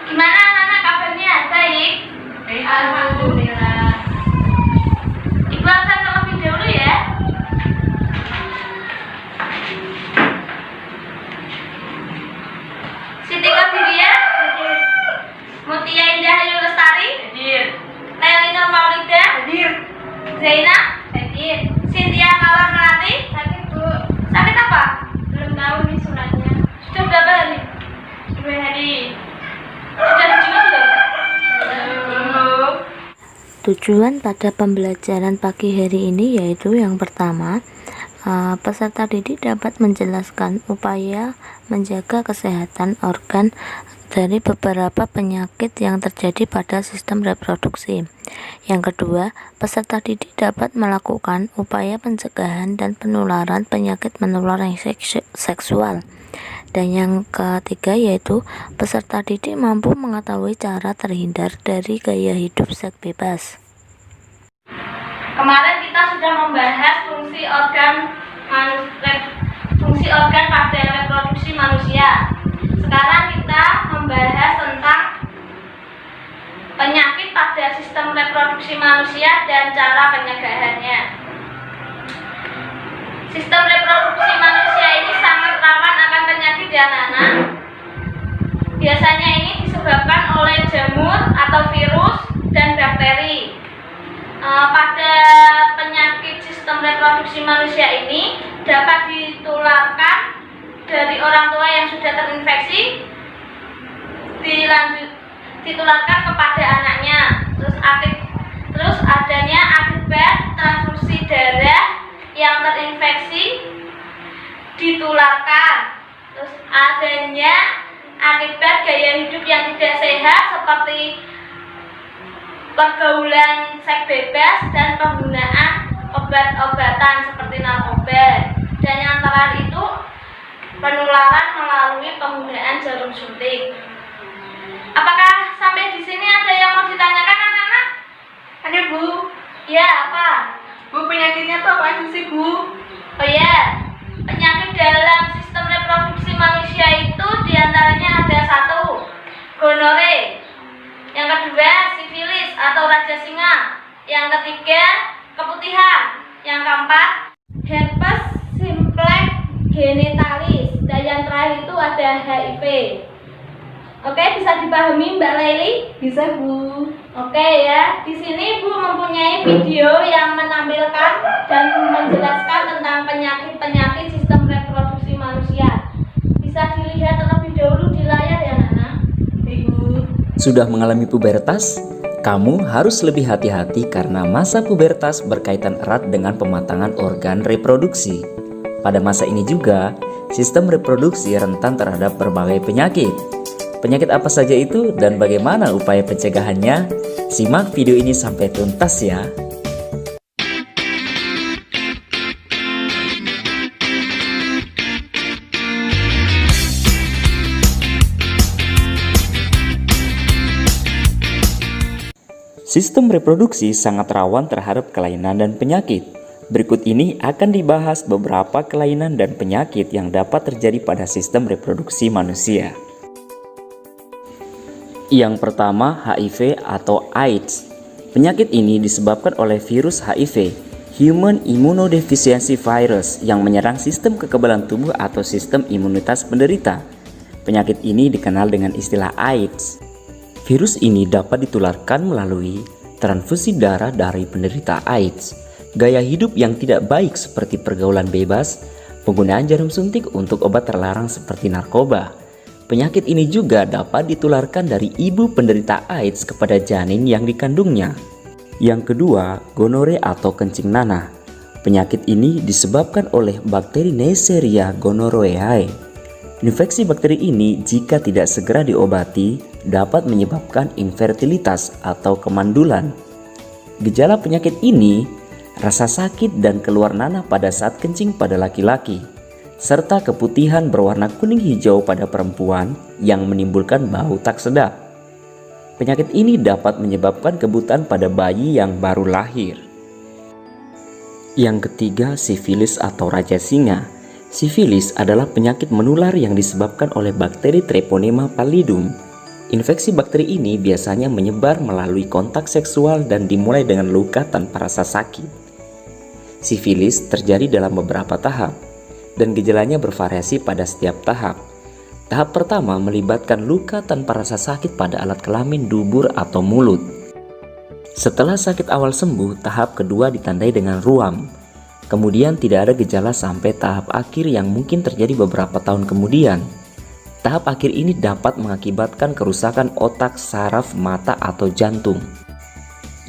Gimana anak-anak kabarnya? Baik? Alhamdulillah. Ibu absen terlebih dahulu ya. Siti Qadiria, Mutia Indah Ayu Lestari, Hadir. Nelina Maulida, Hadir. Zainab, hadir. Cynthia Mawar Melati, Hadir, Bu. sakit apa? Belum tahu nih suratnya. Sudah berapa hari? 2 hari. Sudah dijemput belum? Belum. Tujuan pada pembelajaran pagi hari ini yaitu yang pertama, peserta didik dapat menjelaskan upaya menjaga kesehatan organ dari beberapa penyakit yang terjadi pada sistem reproduksi. Yang kedua, peserta didik dapat melakukan upaya pencegahan dan penularan penyakit menular yang seksual. Dan yang ketiga yaitu peserta didik mampu mengetahui cara terhindar dari gaya hidup seks bebas. Kemarin kita sudah membahas fungsi organ pada reproduksi manusia. Sekarang kita membahas tentang penyakit pada sistem reproduksi manusia dan cara pencegahannya. Sistem reproduksi manusia ini sangat rawan akan penyakit di anak-anak. Biasanya ini disebabkan oleh jamur atau virus dan bakteri. Pada penyakit sistem reproduksi manusia ini dapat ditularkan dari orang tua yang sudah terinfeksi, ditularkan kepada anaknya. Terus adanya akibat transfusi darah yang terinfeksi ditularkan. Terus adanya akibat gaya hidup yang tidak sehat seperti pergaulan seks bebas dan penggunaan obat-obatan seperti narkoba. Dan yang terakhir itu penularan melalui penggunaan jarum suntik. Apakah sampai di sini ada yang mau ditanyakan anak-anak? Ada, Bu. Ya, apa? Bu, penyakitnya tuh apa aja sih, Bu? Oh ya, penyakit dalam sistem reproduksi manusia itu diantaranya ada 1, gonore. Yang kedua, sifilis atau raja singa. Yang ketiga, keputihan. Yang keempat, herpes simplex genitalis. Dan yang terakhir itu ada HIV. Oke, bisa dipahami Mbak Laili? Bisa, Bu. Oke ya, di sini Bu mempunyai video yang menampilkan dan menjelaskan tentang penyakit-penyakit sistem reproduksi manusia. Bisa dilihat terlebih dahulu di layar ya, Nana. Bu. Sudah mengalami pubertas? Kamu harus lebih hati-hati karena masa pubertas berkaitan erat dengan pematangan organ reproduksi. Pada masa ini juga, sistem reproduksi rentan terhadap berbagai penyakit. Penyakit apa saja itu dan bagaimana upaya pencegahannya? Simak video ini sampai tuntas ya. Sistem reproduksi sangat rawan terhadap kelainan dan penyakit. Berikut ini akan dibahas beberapa kelainan dan penyakit yang dapat terjadi pada sistem reproduksi manusia. Yang pertama, HIV atau AIDS. Penyakit ini disebabkan oleh virus HIV, Human Immunodeficiency Virus, yang menyerang sistem kekebalan tubuh atau sistem imunitas penderita. Penyakit ini dikenal dengan istilah AIDS. Virus ini dapat ditularkan melalui transfusi darah dari penderita AIDS, gaya hidup yang tidak baik seperti pergaulan bebas, penggunaan jarum suntik untuk obat terlarang seperti narkoba. Penyakit ini juga dapat ditularkan dari ibu penderita AIDS kepada janin yang dikandungnya. Yang kedua, gonore atau kencing nanah. Penyakit ini disebabkan oleh bakteri Neisseria gonorrhoeae. Infeksi bakteri ini jika tidak segera diobati dapat menyebabkan infertilitas atau kemandulan. Gejala penyakit ini, rasa sakit dan keluar nanah pada saat kencing pada laki-laki, serta keputihan berwarna kuning hijau pada perempuan yang menimbulkan bau tak sedap. Penyakit ini dapat menyebabkan kebutaan pada bayi yang baru lahir. Yang ketiga, sifilis atau raja singa. Sifilis adalah penyakit menular yang disebabkan oleh bakteri Treponema pallidum. Infeksi bakteri ini biasanya menyebar melalui kontak seksual dan dimulai dengan luka tanpa rasa sakit. Sifilis terjadi dalam beberapa tahap, dan gejalanya bervariasi pada setiap tahap. Tahap pertama melibatkan luka tanpa rasa sakit pada alat kelamin dubur atau mulut. Setelah sakit awal sembuh, tahap kedua ditandai dengan ruam. Kemudian tidak ada gejala sampai tahap akhir yang mungkin terjadi beberapa tahun kemudian. Tahap akhir ini dapat mengakibatkan kerusakan otak, saraf, mata, atau jantung.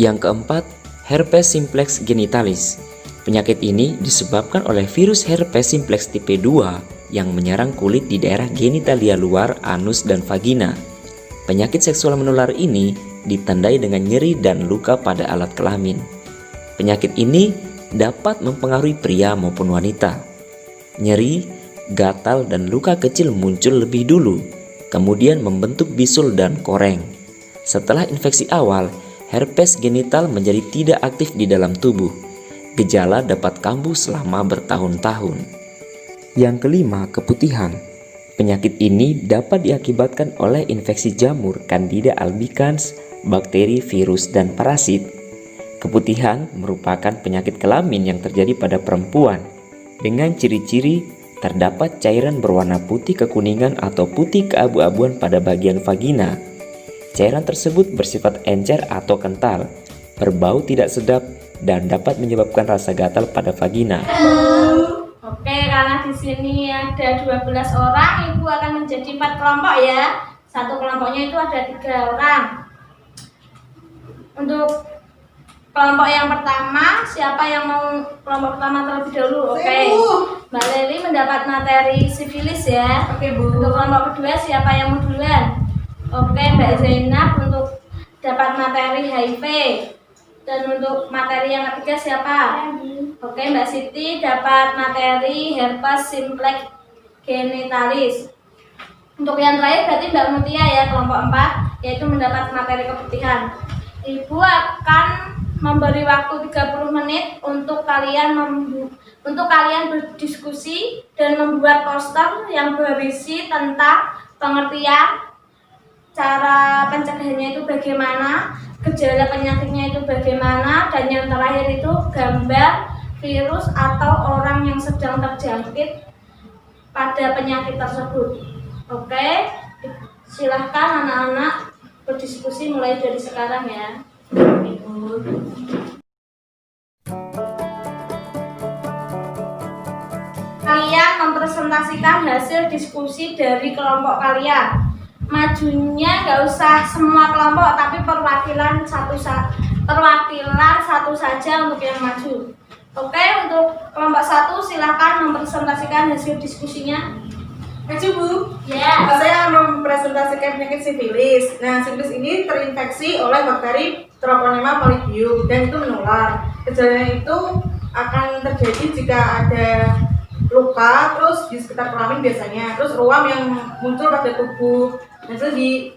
Yang keempat, herpes simplex genitalis. Penyakit ini disebabkan oleh virus herpes simplex tipe 2 yang menyerang kulit di daerah genitalia luar, anus, dan vagina. Penyakit seksual menular ini ditandai dengan nyeri dan luka pada alat kelamin. Penyakit ini dapat mempengaruhi pria maupun wanita. Nyeri, gatal, dan luka kecil muncul lebih dulu, kemudian membentuk bisul dan koreng. Setelah infeksi awal, herpes genital menjadi tidak aktif di dalam tubuh. Gejala dapat kambuh selama bertahun-tahun. Yang kelima, keputihan. Penyakit ini dapat diakibatkan oleh infeksi jamur, Candida albicans, bakteri, virus, dan parasit. Keputihan merupakan penyakit kelamin yang terjadi pada perempuan dengan ciri-ciri terdapat cairan berwarna putih kekuningan atau putih keabu-abuan pada bagian vagina. Cairan tersebut bersifat encer atau kental, berbau tidak sedap, dan dapat menyebabkan rasa gatal pada vagina. Oke, karena di sini ada 12 orang, Ibu akan menjadi 4 kelompok ya. Satu kelompoknya itu ada 3 orang. Untuk kelompok yang pertama, siapa yang mau kelompok pertama terlebih dahulu? Oke. Mbak Leli mendapat materi sifilis ya. Oke, Bu. Untuk kelompok kedua, siapa yang mau duluan? Oke, Mbak Zainab untuk dapat materi HIV. Dan untuk materi yang ketiga siapa? Oke, Mbak Siti dapat materi herpes simplex genitalis. Untuk yang terakhir berarti Mbak Mutia ya, kelompok 4, yaitu mendapat materi keputihan. Ibu akan memberi waktu 30 menit untuk kalian berdiskusi dan membuat poster yang berisi tentang pengertian, cara pencegahannya itu bagaimana, gejala penyakitnya itu bagaimana, dan yang terakhir itu gambar virus atau orang yang sedang terjangkit pada penyakit tersebut. Oke, silahkan anak-anak berdiskusi mulai dari sekarang ya. Kalian mempresentasikan hasil diskusi dari kelompok kalian. Majunya nggak usah semua kelompok, tapi perwakilan satu saja untuk yang maju. Oke, untuk kelompok 1 silakan mempresentasikan hasil diskusinya. Maju, Bu. Ya. Saya mempresentasikan penyakit sifilis. Nah, sifilis ini terinfeksi oleh bakteri Treponema polybium dan itu menular. Gejalanya itu akan terjadi jika ada luka, terus di sekitar kelamin biasanya, terus ruam yang muncul pada tubuh, dan itu di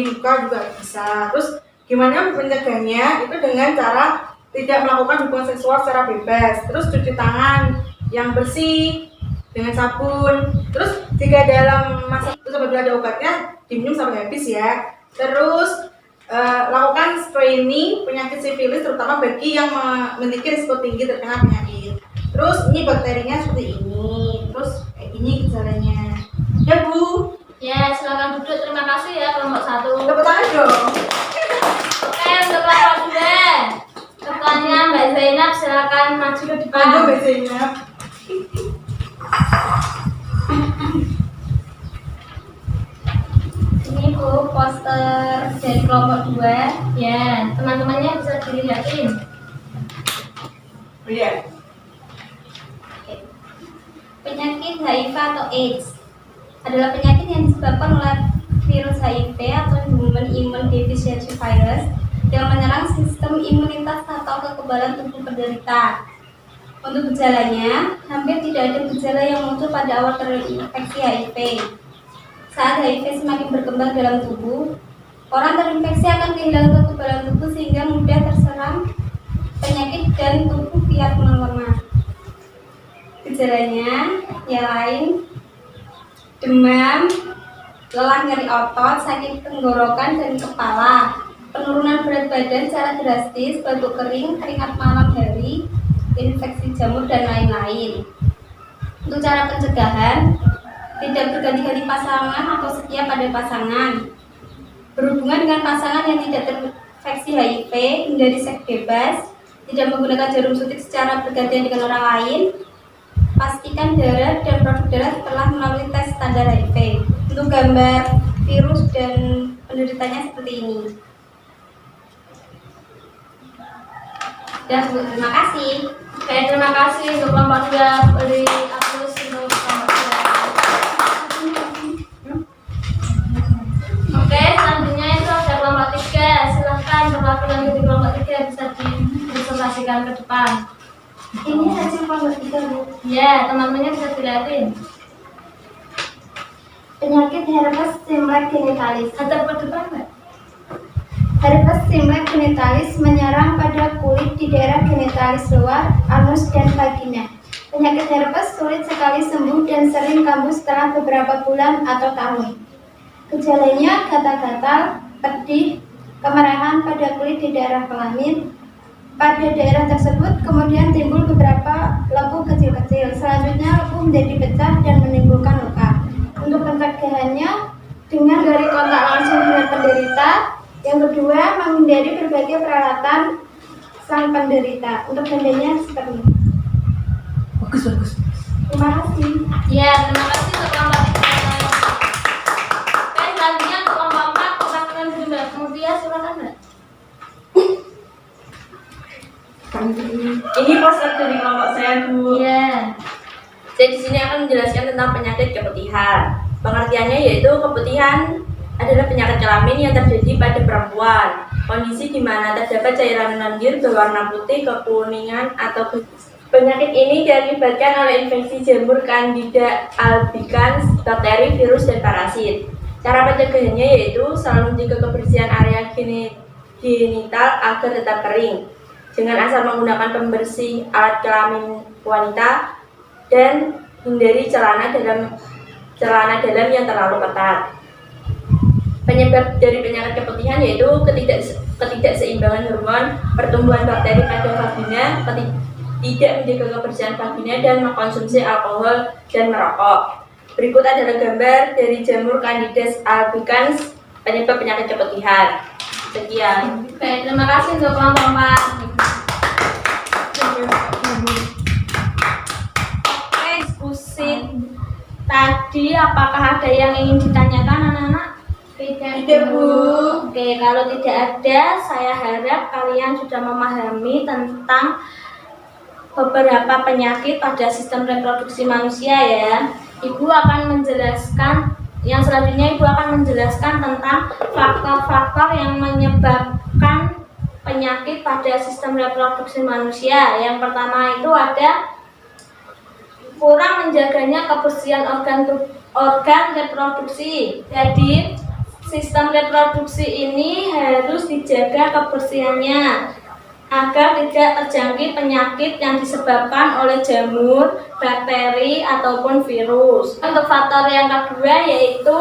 muka juga bisa. Terus gimana mencegahnya? Itu dengan cara tidak melakukan hubungan seksual secara bebas, terus cuci tangan yang bersih dengan sabun. Terus jika dalam masa itu apabila ada obatnya diminum sampai habis ya. Terus lakukan screening penyakit sifilis terutama bagi yang memiliki risiko tinggi terkena penyakit. Terus ini bakterinya seperti ini, terus kayak gini gejalanya. Ya, Bu. Ya, silakan duduk. Terima kasih ya kelompok 1. Tepuk tangan dong. Oke, untuk kelompok 2, ketuanya Mbak Zainab, silakan maju ke depan. Aduh, Mbak Zainab. Ini Bu, poster dari kelompok 2. Ya, teman-temannya bisa dilihatin. Iya. Penyakit HIV atau AIDS adalah penyakit yang disebabkan oleh virus HIV atau Human Immune Deficiency Virus yang menyerang sistem imunitas atau kekebalan tubuh penderita. Untuk gejalanya, hampir tidak ada gejala yang muncul pada awal terinfeksi HIV. Saat HIV semakin berkembang dalam tubuh, orang terinfeksi akan kehilangan kekebalan tubuh sehingga mudah terserang penyakit dan tubuh kiat melemah. Gejalanya yang lain demam, lelah nyeri otot, sakit tenggorokan dan kepala, penurunan berat badan secara drastis, batuk kering, keringat malam hari, infeksi jamur dan lain-lain. Untuk cara pencegahan, tidak berganti-ganti pasangan atau setia pada pasangan, berhubungan dengan pasangan yang tidak terinfeksi HIV, hindari seks bebas, tidak menggunakan jarum suntik secara bergantian dengan orang lain, pastikan darah dan produk darah telah melalui tes standar HIV. Untuk gambar virus dan penderitanya seperti ini. Dan terima kasih. Oke, terima kasih untuk kelompok 2. Beri aplaus untuk kelompok 2. Oke, selanjutnya itu ada kelompok 3. Silahkan perwakilan dari kelompok 3 bisa dipresentasikan ke depan. Ini hasil kelompok 3, Bu. Ya, teman-temannya bisa dilihatin. Penyakit herpes simplex genitalis. Hadap ke depan, Mbak. Herpes simplex genitalis menyerang pada kulit di daerah genitalis luar, anus, dan vagina. Penyakit herpes sulit sekali sembuh dan sering kambuh setelah beberapa bulan atau tahun. Gejalanya gatal-gatal, pedih, kemerahan pada kulit di daerah kelamin. Pada daerah tersebut kemudian timbul beberapa lepuh kecil-kecil. Selanjutnya lepuh menjadi pecah dan menimbulkan luka. Untuk pencegahannya dengan dari kontak langsung dengan penderita. Yang kedua, menghindari berbagai peralatan sang penderita. Untuk tandanya seperti ini. Bagus. Terima kasih. Ya, terima kasih untuk kelompok 3. Oke, selanjutnya untuk kelompok 4, perwakilan dari Mbak Mutia, silakan, Mbak. Ini poster dari kelompok saya, Bu. Iya. Saya di sini akan menjelaskan tentang penyakit keputihan. Pengertiannya yaitu keputihan adalah penyakit kelamin yang terjadi pada perempuan. Kondisi di mana terdapat cairan lendir berwarna putih, kekuningan, atau penyakit ini diakibatkan oleh infeksi jamur Candida albicans, bakteri, virus, dan parasit. Cara pencegahannya yaitu selalu menjaga kebersihan area genital agar tetap kering, dengan asal menggunakan pembersih alat kelamin wanita, dan hindari celana dalam yang terlalu ketat. Penyebab dari penyakit keputihan yaitu ketidakseimbangan hormon, pertumbuhan bakteri pada vagina, tidak menjaga kebersihan vagina, dan mengkonsumsi alkohol dan merokok. Berikut adalah gambar dari jamur Candida albicans, penyebab penyakit keputihan. Sekian. Baik, terima kasih untuk kelompok 4. Oke, diskusi tadi apakah ada yang ingin ditanyakan anak-anak? Tidak, Bu. Oke, kalau tidak ada, saya harap kalian sudah memahami tentang beberapa penyakit pada sistem reproduksi manusia ya. Ibu akan menjelaskan, yang selanjutnya Ibu akan menjelaskan tentang faktor-faktor yang menyebabkan penyakit pada sistem reproduksi manusia. Yang pertama itu ada kurang menjaganya kebersihan organ reproduksi. Jadi sistem reproduksi ini harus dijaga kebersihannya agar tidak terjangkit penyakit yang disebabkan oleh jamur, bakteri, ataupun virus. Untuk faktor yang kedua yaitu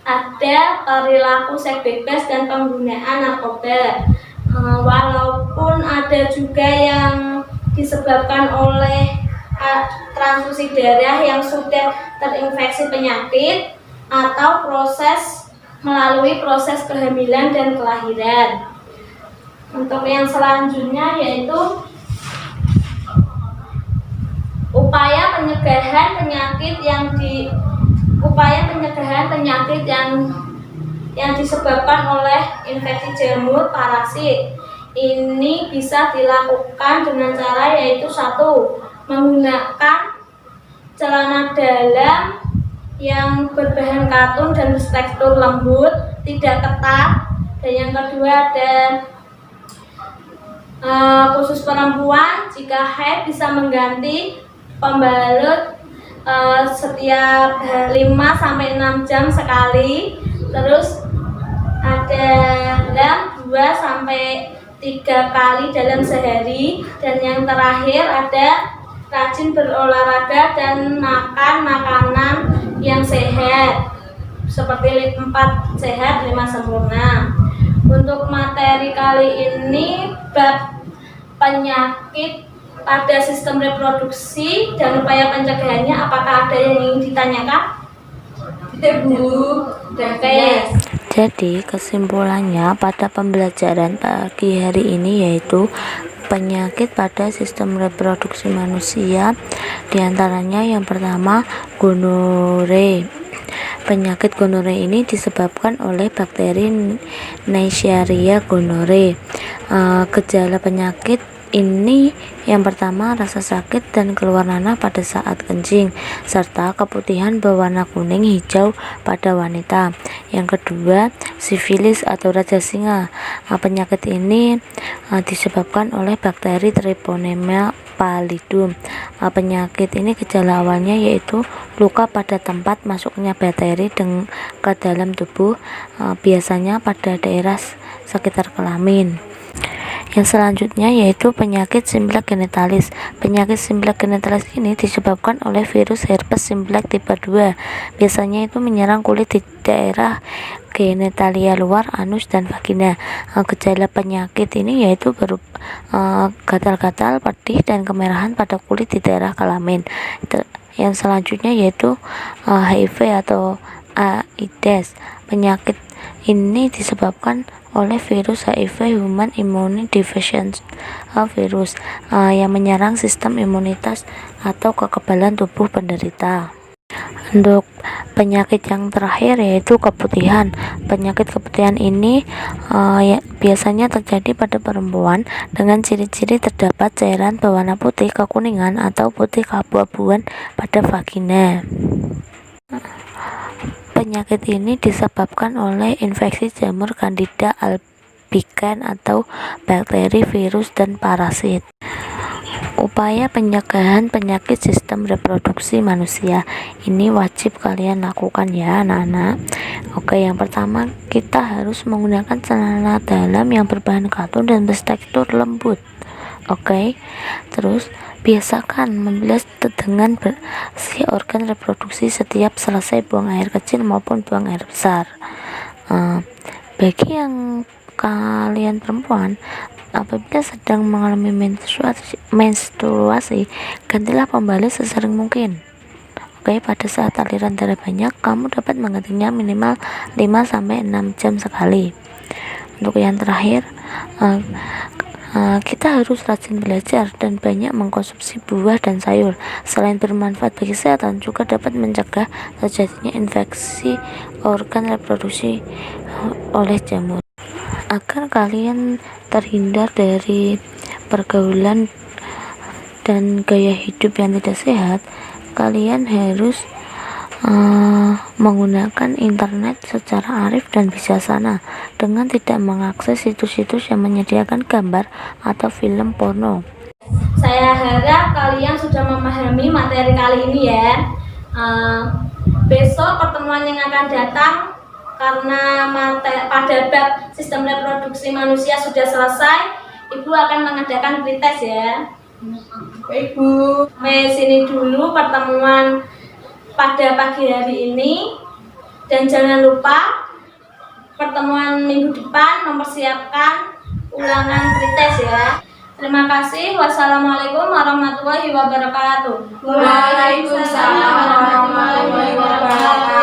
ada perilaku seks bebas dan penggunaan narkoba. Walaupun ada juga yang disebabkan oleh transfusi darah yang sudah terinfeksi penyakit atau melalui proses kehamilan dan kelahiran. Untuk yang selanjutnya yaitu upaya pencegahan penyakit yang disebabkan oleh infeksi jamur parasit. Ini bisa dilakukan dengan cara yaitu 1. Menggunakan celana dalam yang berbahan katun dan bertekstur lembut, tidak ketat. Dan yang kedua ada khusus perempuan, jika haid bisa mengganti pembalut setiap 5-6 jam sekali. Terus ada lem 2-3 kali dalam sehari. Dan yang terakhir ada rajin berolahraga dan makan makanan yang sehat. seperti 4 sehat 5 sempurna. Untuk materi kali ini bab penyakit pada sistem reproduksi dan upaya pencegahannya. Apakah ada yang ingin ditanyakan? Tidak, Bu. Oke. Jadi kesimpulannya pada pembelajaran pagi hari ini yaitu penyakit pada sistem reproduksi manusia, diantaranya yang pertama gonore. Penyakit gonore ini disebabkan oleh bakteri Neisseria gonorrhoeae. Gejala penyakit ini yang pertama rasa sakit dan keluar nanah pada saat kencing serta keputihan berwarna kuning hijau pada wanita. Yang kedua sifilis atau raja singa. Penyakit ini disebabkan oleh bakteri Treponema pallidum. Penyakit ini gejala awalnya yaitu luka pada tempat masuknya bakteri ke dalam tubuh, biasanya pada daerah sekitar kelamin. Yang selanjutnya yaitu penyakit simplex genitalis. Penyakit simplex genitalis ini disebabkan oleh virus herpes simplex tipe 2. Biasanya itu menyerang kulit di daerah genitalia luar, anus dan vagina. Gejala penyakit ini yaitu gatal-gatal, pedih dan kemerahan pada kulit di daerah kelamin. Yang selanjutnya yaitu HIV atau AIDS. Penyakit ini disebabkan oleh virus HIV Human Immunodeficiency virus yang menyerang sistem imunitas atau kekebalan tubuh penderita. Untuk penyakit yang terakhir yaitu keputihan. Penyakit keputihan ini biasanya terjadi pada perempuan dengan ciri-ciri terdapat cairan berwarna putih kekuningan atau putih keabu-abuan pada vagina. Penyakit ini disebabkan oleh infeksi jamur Candida albicans atau bakteri, virus, dan parasit. Upaya pencegahan penyakit sistem reproduksi manusia ini wajib kalian lakukan ya anak-anak. Oke, yang pertama kita harus menggunakan celana dalam yang berbahan katun dan bertekstur lembut. Oke, terus biasakan membilas dengan bersih organ reproduksi setiap selesai buang air kecil maupun buang air besar. Bagi yang kalian perempuan, apabila sedang mengalami menstruasi, gantilah pembalut sesering mungkin. Oke, pada saat aliran darah banyak, kamu dapat menggantinya minimal 5-6 jam sekali. Untuk yang terakhir, kita harus rajin belajar dan banyak mengkonsumsi buah dan sayur. Selain bermanfaat bagi kesehatan, juga dapat mencegah terjadinya infeksi organ reproduksi oleh jamur. Agar kalian terhindar dari pergaulan dan gaya hidup yang tidak sehat, kalian harus menggunakan internet secara arif dan bijaksana dengan tidak mengakses situs-situs yang menyediakan gambar atau film porno. Saya harap kalian sudah memahami materi kali ini ya. Besok pertemuan yang akan datang, karena pada bab sistem reproduksi manusia sudah selesai, Ibu akan mengadakan pretest ya. Ibu. Sampai sini dulu pertemuan pada pagi hari ini, dan jangan lupa pertemuan minggu depan mempersiapkan ulangan pretest ya. Terima kasih. Wassalamualaikum warahmatullahi wabarakatuh. Waalaikumsalam warahmatullahi wabarakatuh.